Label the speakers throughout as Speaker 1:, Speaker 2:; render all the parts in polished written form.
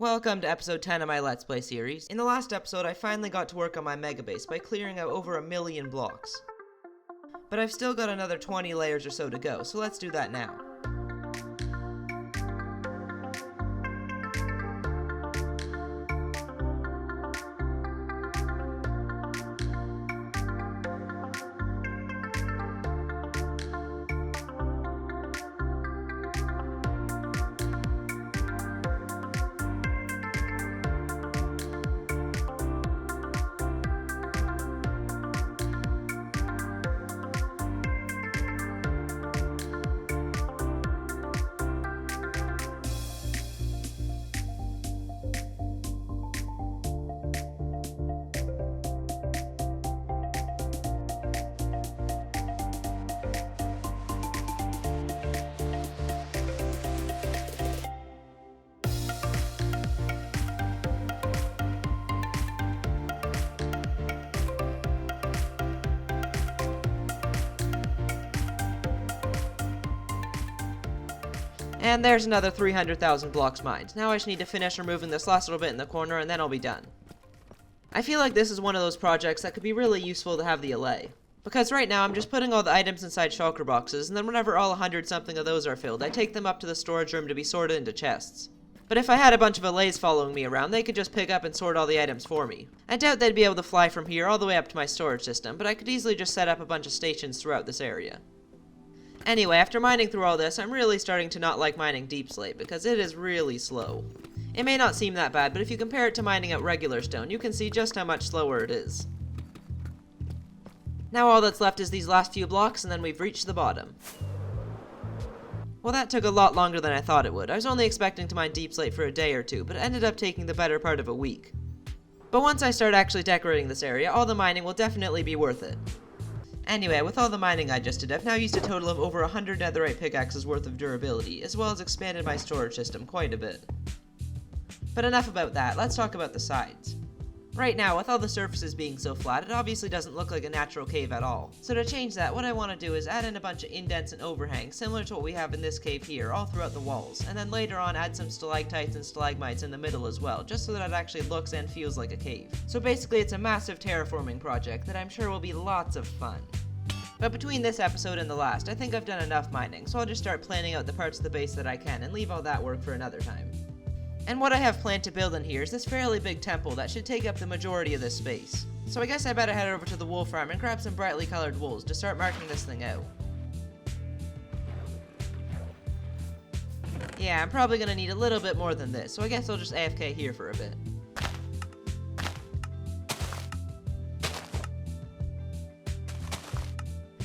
Speaker 1: Welcome to episode 10 of my Let's Play series. In the last episode, I finally got to work on my megabase by clearing out over 1,000,000 blocks. But I've still got another 20 layers or so to go, so let's do that now. And there's another 300,000 blocks mined. Now I just need to finish removing this last little bit in the corner and then I'll be done. I feel like this is one of those projects that could be really useful to have the allay. Because right now I'm just putting all the items inside shulker boxes, and then whenever all 100 something of those are filled, I take them up to the storage room to be sorted into chests. But if I had a bunch of allays following me around, they could just pick up and sort all the items for me. I doubt they'd be able to fly from here all the way up to my storage system, but I could easily just set up a bunch of stations throughout this area. Anyway, after mining through all this, I'm really starting to not like mining deep slate, because it is really slow. It may not seem that bad, but if you compare it to mining out regular stone, you can see just how much slower it is. Now all that's left is these last few blocks, and then we've reached the bottom. Well, that took a lot longer than I thought it would. I was only expecting to mine deep slate for a day or two, but it ended up taking the better part of a week. But once I start actually decorating this area, all the mining will definitely be worth it. Anyway, with all the mining I just did, I've now used a total of over 100 netherite pickaxes worth of durability, as well as expanded my storage system quite a bit. But enough about that, let's talk about the sides. Right now, with all the surfaces being so flat, it obviously doesn't look like a natural cave at all. So to change that, what I want to do is add in a bunch of indents and overhangs, similar to what we have in this cave here, all throughout the walls, and then later on add some stalactites and stalagmites in the middle as well, just so that it actually looks and feels like a cave. So basically it's a massive terraforming project that I'm sure will be lots of fun. But between this episode and the last, I think I've done enough mining, so I'll just start planning out the parts of the base that I can and leave all that work for another time. And what I have planned to build in here is this fairly big temple that should take up the majority of this space. So I guess I better head over to the wool farm and grab some brightly colored wools to start marking this thing out. Yeah, I'm probably gonna need a little bit more than this, so I guess I'll just AFK here for a bit.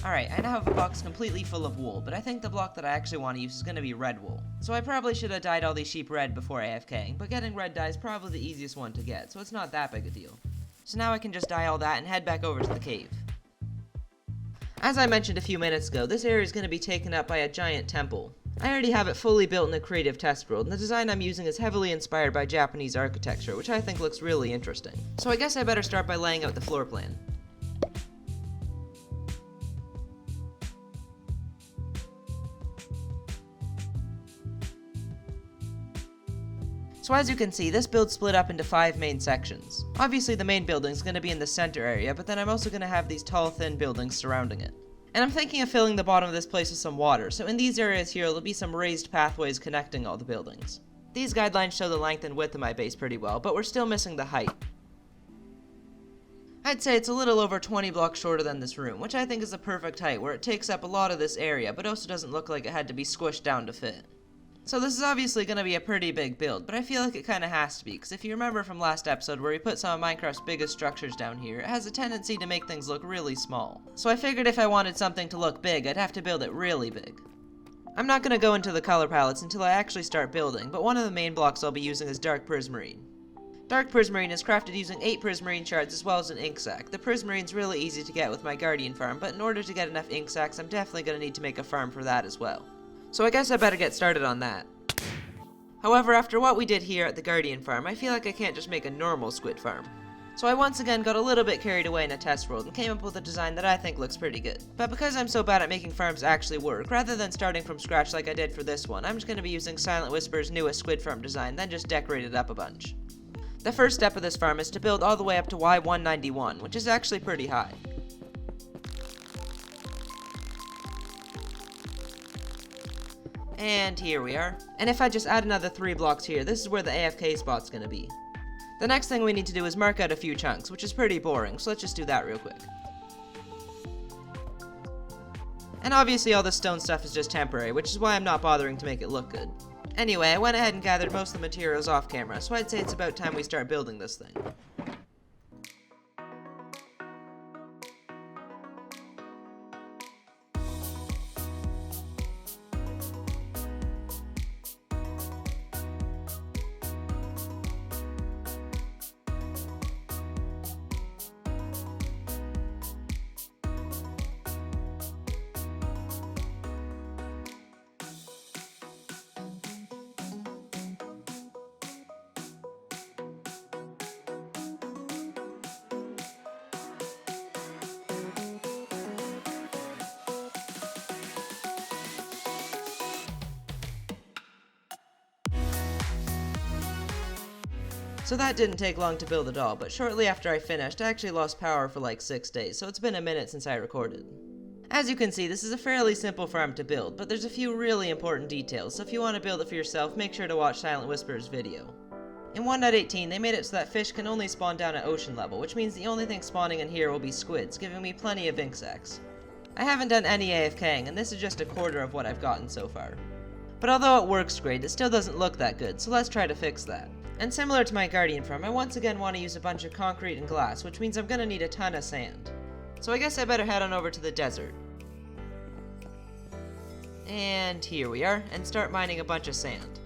Speaker 1: Alright, I now have a box completely full of wool, but I think the block that I actually want to use is going to be red wool. So I probably should have dyed all these sheep red before AFKing, but getting red dye is probably the easiest one to get, so it's not that big a deal. So now I can just dye all that and head back over to the cave. As I mentioned a few minutes ago, this area is going to be taken up by a giant temple. I already have it fully built in the creative test world, and the design I'm using is heavily inspired by Japanese architecture, which I think looks really interesting. So I guess I better start by laying out the floor plan. So as you can see, this build's split up into 5 main sections. Obviously the main building's going to be in the center area, but then I'm also going to have these tall, thin buildings surrounding it. And I'm thinking of filling the bottom of this place with some water, so in these areas here there'll be some raised pathways connecting all the buildings. These guidelines show the length and width of my base pretty well, but we're still missing the height. I'd say it's a little over 20 blocks shorter than this room, which I think is a perfect height, where it takes up a lot of this area, but also doesn't look like it had to be squished down to fit. So this is obviously going to be a pretty big build, but I feel like it kind of has to be, because if you remember from last episode where we put some of Minecraft's biggest structures down here, it has a tendency to make things look really small. So I figured if I wanted something to look big, I'd have to build it really big. I'm not going to go into the color palettes until I actually start building, but one of the main blocks I'll be using is dark prismarine. Dark prismarine is crafted using 8 prismarine shards as well as an ink sac. The prismarine's really easy to get with my guardian farm, but in order to get enough ink sacs, I'm definitely going to need to make a farm for that as well. So I guess I better get started on that. However, after what we did here at the Guardian farm, I feel like I can't just make a normal squid farm. So I once again got a little bit carried away in a test world and came up with a design that I think looks pretty good. But because I'm so bad at making farms actually work, rather than starting from scratch like I did for this one, I'm just going to be using Silent Whisper's newest Squid farm design, then just decorate it up a bunch. The first step of this farm is to build all the way up to Y191, which is actually pretty high. And here we are. And if I just add another 3 blocks here, this is where the AFK spot's gonna be. The next thing we need to do is mark out a few chunks, which is pretty boring, so let's just do that real quick. And obviously all this stone stuff is just temporary, which is why I'm not bothering to make it look good. Anyway, I went ahead and gathered most of the materials off camera, so I'd say it's about time we start building this thing. So that didn't take long to build at all, but shortly after I finished, I actually lost power for like 6 days, so it's been a minute since I recorded. As you can see, this is a fairly simple farm to build, but there's a few really important details, so if you want to build it for yourself, make sure to watch Silent Whisper's video. In 1.18, they made it so that fish can only spawn down at ocean level, which means the only thing spawning in here will be squids, giving me plenty of insects. I haven't done any AFKing, and this is just a quarter of what I've gotten so far. But although it works great, it still doesn't look that good, so let's try to fix that. And similar to my Guardian farm, I once again want to use a bunch of concrete and glass, which means I'm gonna need a ton of sand. So I guess I better head on over to the desert. And here we are, and start mining a bunch of sand.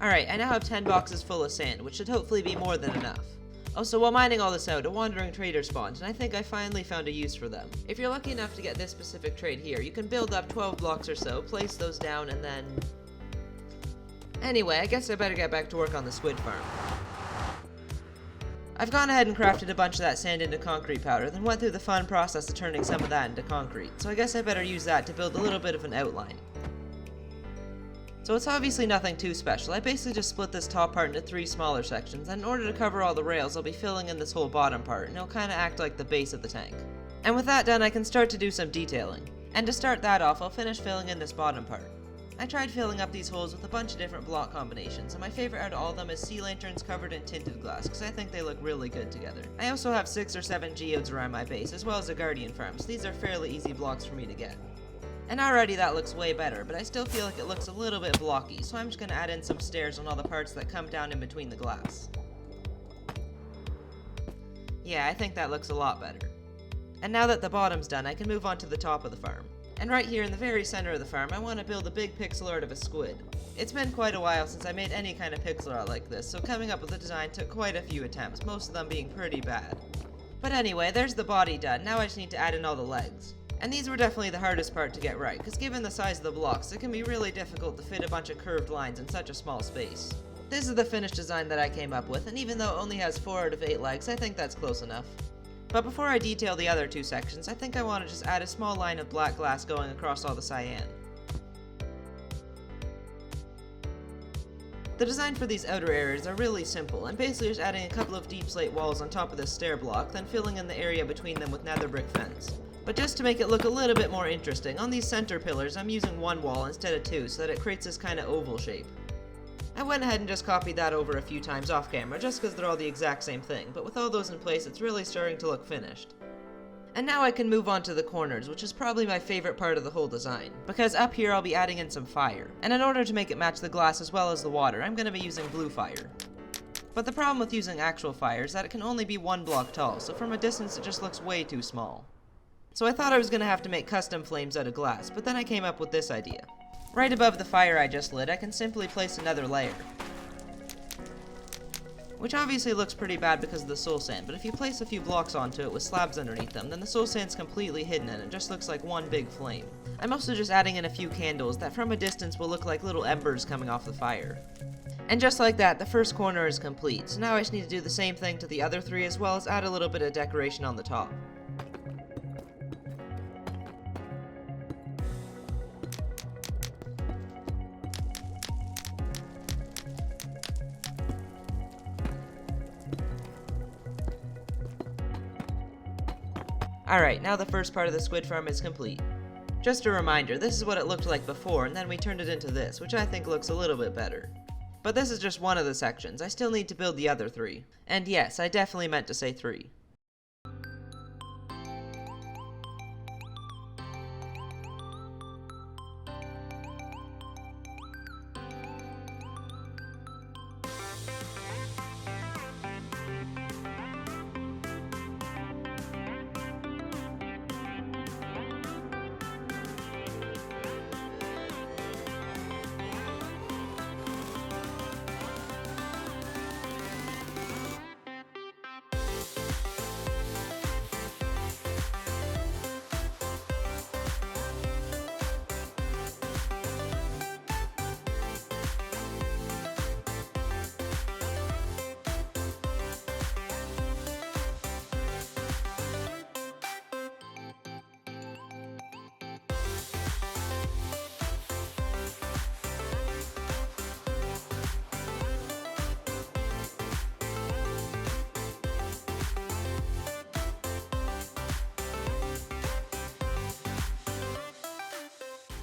Speaker 1: Alright, I now have 10 boxes full of sand, which should hopefully be more than enough. Also, while mining all this out, a wandering trader spawned, and I think I finally found a use for them. If you're lucky enough to get this specific trade here, you can build up 12 blocks or so, place those down, and then... Anyway, I guess I better get back to work on the squid farm. I've gone ahead and crafted a bunch of that sand into concrete powder, then went through the fun process of turning some of that into concrete, so I guess I better use that to build a little bit of an outline. So it's obviously nothing too special. I basically just split this top part into 3 smaller sections, and in order to cover all the rails, I'll be filling in this whole bottom part, and it'll kinda act like the base of the tank. And with that done, I can start to do some detailing. And to start that off, I'll finish filling in this bottom part. I tried filling up these holes with a bunch of different block combinations, and my favorite out of all of them is sea lanterns covered in tinted glass, because I think they look really good together. I also have 6 or 7 geodes around my base, as well as a guardian farm, so these are fairly easy blocks for me to get. And already that looks way better, but I still feel like it looks a little bit blocky, so I'm just going to add in some stairs on all the parts that come down in between the glass. Yeah, I think that looks a lot better. And now that the bottom's done, I can move on to the top of the farm. And right here in the very center of the farm, I want to build a big pixel art of a squid. It's been quite a while since I made any kind of pixel art like this, so coming up with the design took quite a few attempts, most of them being pretty bad. But anyway, there's the body done, now I just need to add in all the legs. And these were definitely the hardest part to get right, because given the size of the blocks, it can be really difficult to fit a bunch of curved lines in such a small space. This is the finished design that I came up with, and even though it only has 4 out of 8 legs, I think that's close enough. But before I detail the other 2 sections, I think I want to just add a small line of black glass going across all the cyan. The design for these outer areas are really simple, and basically just adding a couple of deep slate walls on top of this stair block, then filling in the area between them with nether brick fence. But just to make it look a little bit more interesting, on these center pillars I'm using 1 wall instead of 2 so that it creates this kind of oval shape. I went ahead and just copied that over a few times off camera just because they're all the exact same thing, but with all those in place it's really starting to look finished. And now I can move on to the corners, which is probably my favorite part of the whole design, because up here I'll be adding in some fire. And in order to make it match the glass as well as the water, I'm going to be using blue fire. But the problem with using actual fire is that it can only be 1 block tall, so from a distance it just looks way too small. So I thought I was going to have to make custom flames out of glass, but then I came up with this idea. Right above the fire I just lit, I can simply place another layer. Which obviously looks pretty bad because of the soul sand, but if you place a few blocks onto it with slabs underneath them, then the soul sand's completely hidden and it just looks like one big flame. I'm also just adding in a few candles that from a distance will look like little embers coming off the fire. And just like that, the first corner is complete, so now I just need to do the same thing to the other three as well as add a little bit of decoration on the top. Alright, now the first part of the squid farm is complete. Just a reminder, this is what it looked like before, and then we turned it into this, which I think looks a little bit better. But this is just one of the sections, I still need to build the other three. And yes, I definitely meant to say 3.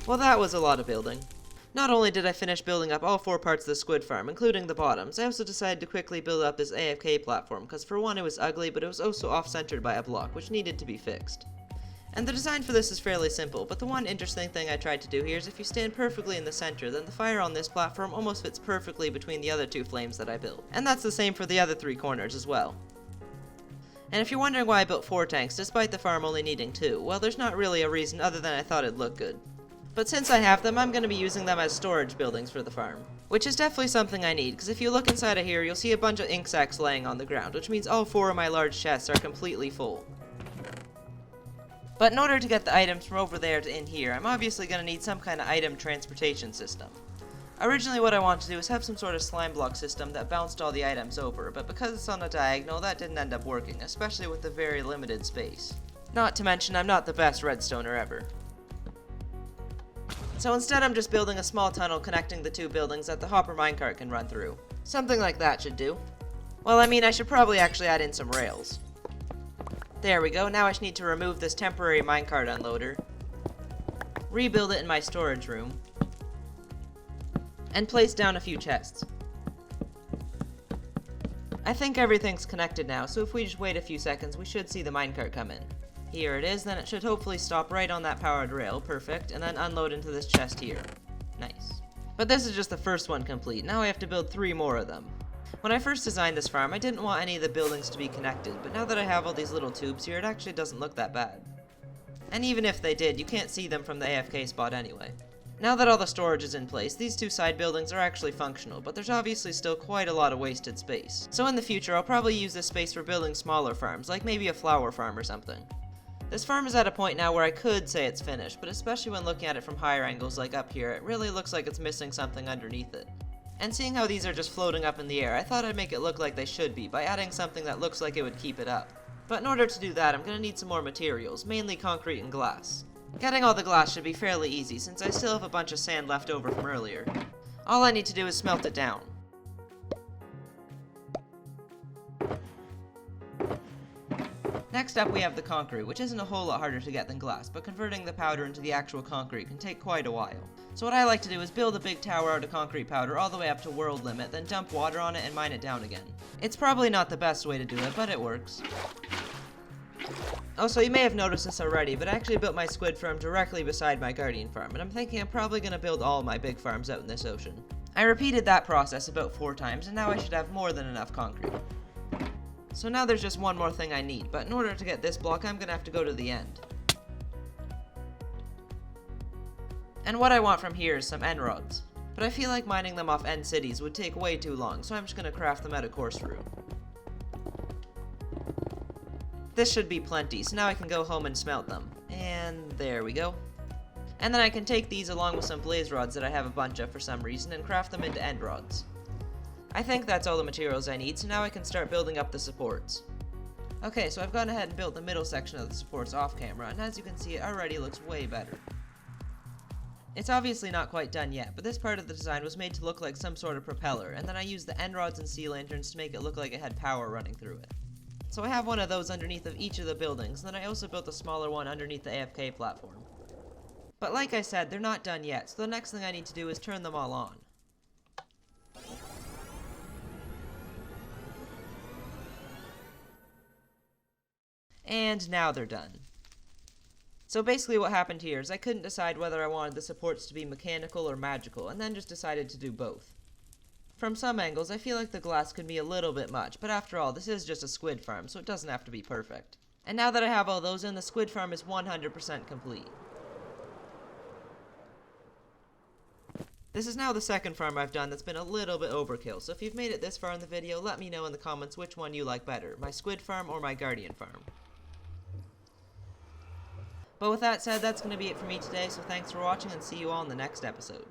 Speaker 1: Well, that was a lot of building. Not only did I finish building up all 4 parts of the squid farm, including the bottoms, I also decided to quickly build up this AFK platform, because for one it was ugly, but it was also off-centered by a block, which needed to be fixed. And the design for this is fairly simple, but the one interesting thing I tried to do here is if you stand perfectly in the center, then the fire on this platform almost fits perfectly between the other 2 flames that I built. And that's the same for the other 3 corners as well. And if you're wondering why I built 4 tanks despite the farm only needing 2, well, there's not really a reason other than I thought it'd look good. But since I have them, I'm going to be using them as storage buildings for the farm. Which is definitely something I need, because if you look inside of here, you'll see a bunch of ink sacs laying on the ground, which means all 4 of my large chests are completely full. But in order to get the items from over there to in here, I'm obviously going to need some kind of item transportation system. Originally what I wanted to do was have some sort of slime block system that bounced all the items over, but because it's on a diagonal, that didn't end up working, especially with the very limited space. Not to mention, I'm not the best redstoner ever. So instead I'm just building a small tunnel connecting the 2 buildings that the hopper minecart can run through. Something like that should do. Well, I mean, I should probably actually add in some rails. There we go, now I just need to remove this temporary minecart unloader, rebuild it in my storage room, and place down a few chests. I think everything's connected now, so if we just wait a few seconds, we should see the minecart come in. Here it is, then it should hopefully stop right on that powered rail, perfect, and then unload into this chest here. Nice. But this is just the first one complete, now I have to build 3 more of them. When I first designed this farm, I didn't want any of the buildings to be connected, but now that I have all these little tubes here, it actually doesn't look that bad. And even if they did, you can't see them from the AFK spot anyway. Now that all the storage is in place, these 2 side buildings are actually functional, but there's obviously still quite a lot of wasted space. So in the future, I'll probably use this space for building smaller farms, like maybe a flower farm or something. This farm is at a point now where I could say it's finished, but especially when looking at it from higher angles like up here, it really looks like it's missing something underneath it. And seeing how these are just floating up in the air, I thought I'd make it look like they should be by adding something that looks like it would keep it up. But in order to do that, I'm going to need some more materials, mainly concrete and glass. Getting all the glass should be fairly easy since I still have a bunch of sand left over from earlier. All I need to do is smelt it down. Next up we have the concrete, which isn't a whole lot harder to get than glass, but converting the powder into the actual concrete can take quite a while. So what I like to do is build a big tower out of concrete powder all the way up to world limit, then dump water on it and mine it down again. It's probably not the best way to do it, but it works. Also, you may have noticed this already, but I actually built my squid farm directly beside my guardian farm, and I'm thinking I'm probably going to build all my big farms out in this ocean. I repeated that process about 4 times, and now I should have more than enough concrete. So now there's just one more thing I need, but in order to get this block, I'm going to have to go to the end. And what I want from here is some end rods. But I feel like mining them off end cities would take way too long, so I'm just gonna craft them out of course route. This should be plenty, so now I can go home and smelt them. And there we go. And then I can take these along with some blaze rods that I have a bunch of for some reason and craft them into end rods. I think that's all the materials I need, so now I can start building up the supports. Okay, so I've gone ahead and built the middle section of the supports off camera, and as you can see, it already looks way better. It's obviously not quite done yet, but this part of the design was made to look like some sort of propeller, and then I used the end rods and sea lanterns to make it look like it had power running through it. So I have one of those underneath of each of the buildings, and then I also built a smaller one underneath the AFK platform. But like I said, they're not done yet, so the next thing I need to do is turn them all on. And now they're done. So basically what happened here is I couldn't decide whether I wanted the supports to be mechanical or magical, and then just decided to do both. From some angles, I feel like the glass could be a little bit much, but after all, this is just a squid farm, so it doesn't have to be perfect. And now that I have all those in, the squid farm is 100% complete. This is now the second farm I've done that's been a little bit overkill, so if you've made it this far in the video, let me know in the comments which one you like better, my squid farm or my guardian farm. But with that said, that's going to be it for me today, so thanks for watching and see you all in the next episode.